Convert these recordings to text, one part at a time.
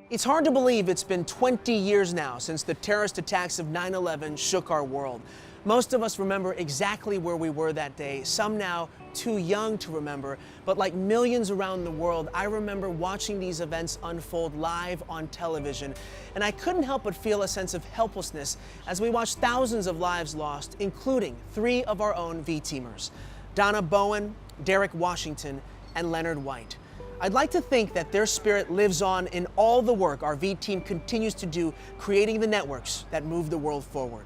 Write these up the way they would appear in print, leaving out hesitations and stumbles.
It's hard to believe it's been 20 years now since the terrorist attacks of 9/11 shook our world. Most of us remember exactly where we were that day, some now too young to remember, but like millions around the world, I remember watching these events unfold live on television, and I couldn't help but feel a sense of helplessness as we watched thousands of lives lost, including 3 of our own V-teamers, Donna Bowen, Derek Washington, and Leonard White. I'd like to think that their spirit lives on in all the work our V-team continues to do, creating the networks that move the world forward.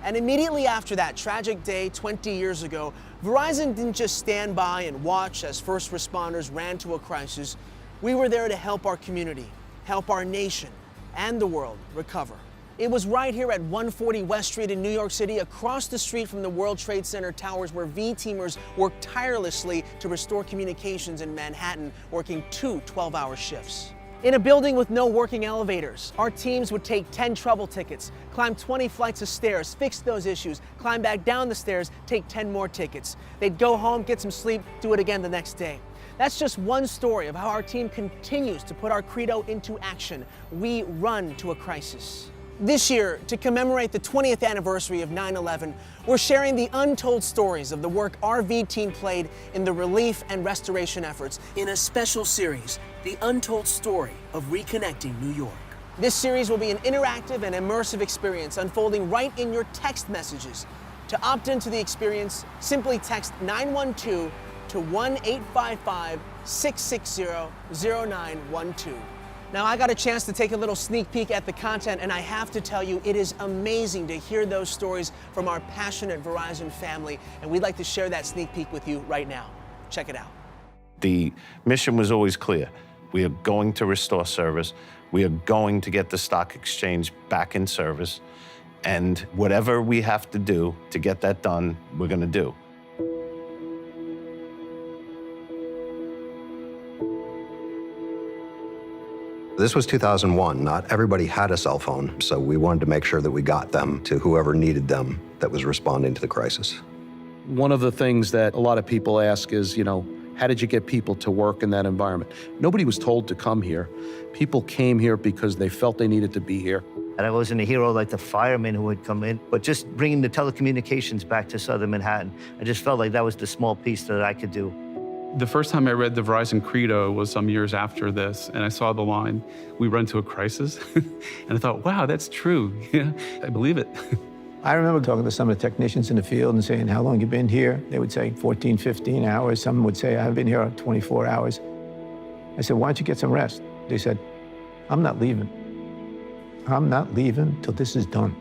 And immediately after that tragic day 20 years ago, Verizon didn't just stand by and watch as first responders ran to a crisis. We were there to help our community, help our nation, and the world recover. It was right here at 140 West Street in New York City, across the street from the World Trade Center towers, where V-teamers worked tirelessly to restore communications in Manhattan, working 2 12-hour shifts. In a building with no working elevators, our teams would take 10 trouble tickets, climb 20 flights of stairs, fix those issues, climb back down the stairs, take 10 more tickets. They'd go home, get some sleep, do it again the next day. That's just one story of how our team continues to put our credo into action. We run to a crisis. This year, to commemorate the 20th anniversary of 9/11, we're sharing the untold stories of the work our V-team played in the relief and restoration efforts in a special series, The Untold Story of Reconnecting New York. This series will be an interactive and immersive experience unfolding right in your text messages. To opt into the experience, simply text 912 to 1-855-660-0912. Now, I got a chance to take a little sneak peek at the content, and I have to tell you, it is amazing to hear those stories from our passionate Verizon family, and we'd like to share that sneak peek with you right now. Check it out. The mission was always clear. We are going to restore service. We are going to get the stock exchange back in service, and whatever we have to do to get that done, we're going to do. This was 2001. Not everybody had a cell phone, so we wanted to make sure that we got them to whoever needed them that was responding to the crisis. One of the things that a lot of people ask is, how did you get people to work in that environment? Nobody was told to come here. People came here because they felt they needed to be here. And I wasn't a hero like the firemen who would come in, but just bringing the telecommunications back to Southern Manhattan, I just felt like that was the small piece that I could do. The first time I read the Verizon Credo was some years after this, and I saw the line, "We run to a crisis," and I thought, wow, that's true. Yeah, I believe it. I remember talking to some of the technicians in the field and saying, "How long have you been here?" They would say 14, 15 hours. Some would say, "I've been here 24 hours." I said, "Why don't you get some rest?" They said, "I'm not leaving. I'm not leaving till this is done."